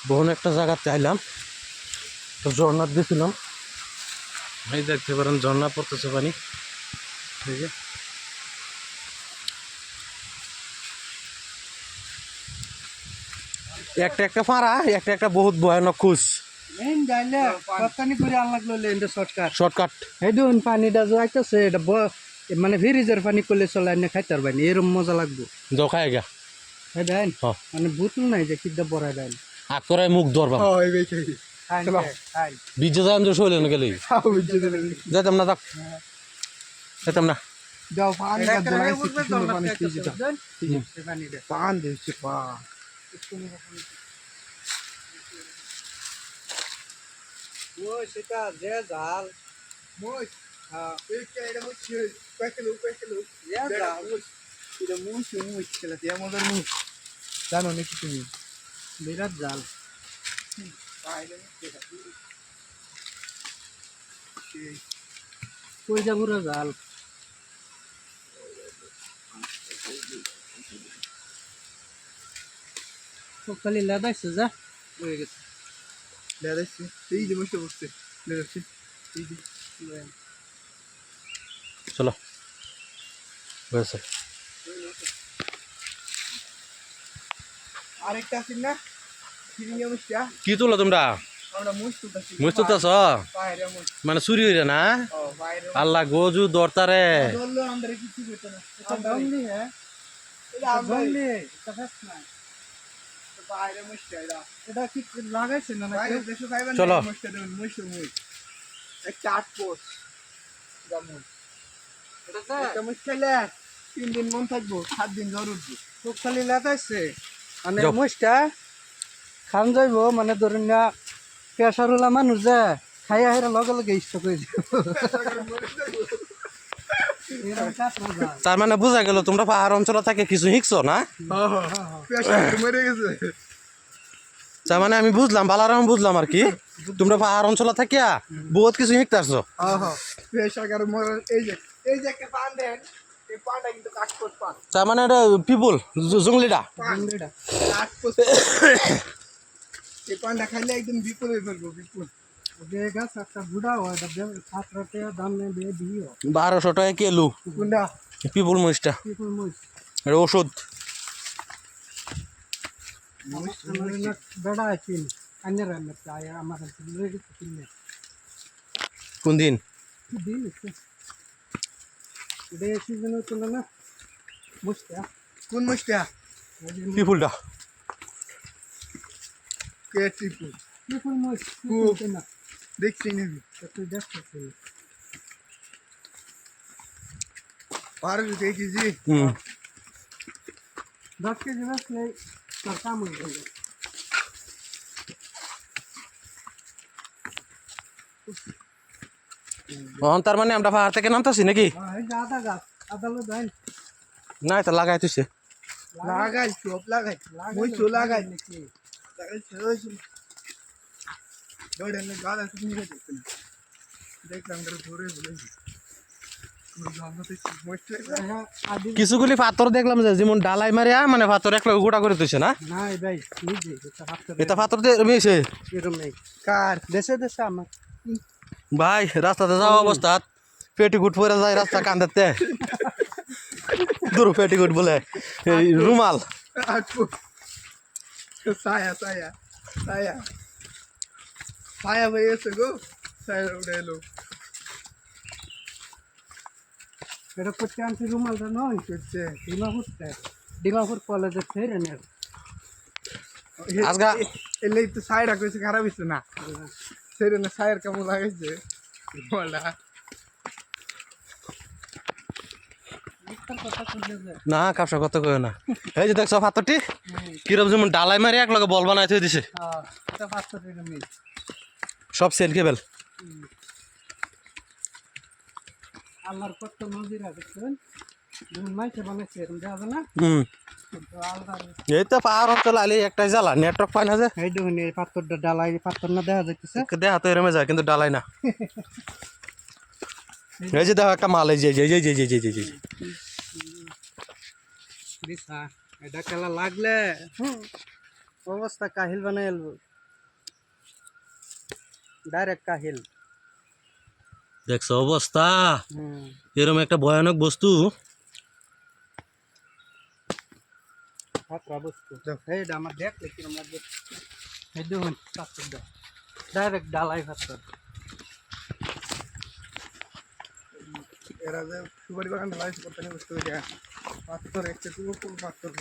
বহুন একটা জায়গা চাইলাম, তো ঝর্ণা দিয়েছিলাম, এই দেখতে পারেন ঝর্ণা পড়তেছে পানি। ঠিক আছে, একটা একটা ফাঁড়া, একটা একটা বহুত ভয়ানক খুশ শর্টকাট। এই দেখুন পানিটা যাইতেছে, এটা মানে ফ্রিজের পানি করলে চলে না, খাইতে পারবেন এরম মজা লাগবে। জখায় গা হ্যাঁ দেন, মানে বুঝুন নাই যে কিটা বড়াই দেন আকরাই মুখ ধরবাম বিজে যান যে শৈলে না গেলে যেতাম না, যেতাম না। যাও পানি পান দিয়েছি পা ওই সেটা যে জাল মই এটা হচ্ছে জানো নাকি তুমি? বিরাট জাল, কই যা পুরো জাল। খালি লাদাইছে যা হয়ে গেছে, লাদাইছে এই যে বসে বসছে লাদাইছে এই যে। চলো হয়েছে। আরেকটা আছে না কি তুলো তোমরা? আমরা মুছ তুলতেছ মানে চুরি হইরে না? আল্লাহ গজু দরতারে চলো। তিন দিন মন থাকবো, 7 দিন জ্বর উঠবো। খুব খালি লাগাইছে মানে মুসটা খান যাইব, মানে ধরুন না প্রেশার হলা মানুষ যে খাইয়া হেরা লগে লগে ইষ্ট করে তার মানে বোঝা গেল তোমরা পাহাড় অঞ্চলে থাকে কিছু শিখছো না? তার মানে আমি বুঝলাম, বালারাম বুঝলাম আর কি, তোমরা পাহাড় অঞ্চলে থাকিয়া বহুত কিছু শিখতে আসছো। তার মানে এটা পিপুল জঙ্গলিটা এই পান্ডা খাইলে একদম বিপুল হয়ে ফেলবো, বিপুল। গাছ একটা বুড়া হয় 7 টাকা দাম নেবে দিও, 1200 টাকা কিলো কোনটা পিপুল মরিচটা, বিপুল মুই এটা ওষুধ। বেড়া আছে আন্যের রান্না চাই আমার কিনে কোন দিন দিন সিজন হতো না মুস্তা। কোন মুস্তা? পিপুলটা বিপুল মুস না দেখছি নাকি তুই দেখছিস 12 কেজি 10 কেজি রাখলে তার কাম হয়ে যাবে। তার মানে আমরা পাহাড় থেকে নামতেছি নাকি? আদা গাছ আদালত দেন না, এটা লাগাই তুইছে, লাগাই সব লাগাই মই চো লাগাই নাকি লাগাই ছেড়েছিল দৌড়ে না গাদা তুমি দেখতে না দেখলাম ধরে ধরে বলেছি কিছুগুলি পাথর দেখলাম যে যেমন ডালাই মারিয়া মানে পাথর একলা গোটা করে তুইছে না? নাই ভাই নিজে এটা পাথর দিয়ে মেয়েছে এরকম নেই কার দেশে দেশে আমার ভাই। রাস্তাতে যাওয়া অবস্থাত পেটিকুট পরে যায় রাস্তা কান্দাতে দূর পেটিকুট বলে এই রুমাল সায়া সায়া সায়া সায়া ভাই এসে গো সায়া উঠে এলো। এটা করতে আনছি রুমালটা নয় করছে ডিমাপুর কলেজের ফেরেনের আজগা এলে তো সাইডা কইছে খারাপ হইছে না সেরে না সায়ের কেমন লাগাইছে বলা না কাপসা কত কই না। এই যে দেখছো পাথরটি কিরম যেমন ডালাই মারি এক লগে বল বানাই থই দিছে, এটা পাথরের মিল সব সেল কেবল। আল্লাহর কত নদীর আছে মাইকে বানাইছে এরকম দেখা যায় না। এই তো পাহাড় অঞ্চল আলি একটাই জ্বালা, নেটওয়ার্ক পায় না যে। এই দেখুন এই পাথরটা ডালাই পাথর না দেখা যাইতেছে, দেখা তো এরমে যায় কিন্তু ডালাই না। এই যে দেখো একটা মাল, এই যে এটা খেলা লাগলে অবস্থা কাহিল বানাই ডাইরেক্ট কাহিল। দেখছো অবস্থা, হুম এরকম একটা ভয়ানক বস্তু। খাতরা বস্তু এইটা আমার দেখলে কিরম লাগবে। এই দেখুন পাথর দাও, ডাইরেক্ট ডালাই পাথর। এরা যে সুপারি বাগান ঢালাই করতে পাথর একটা পাথর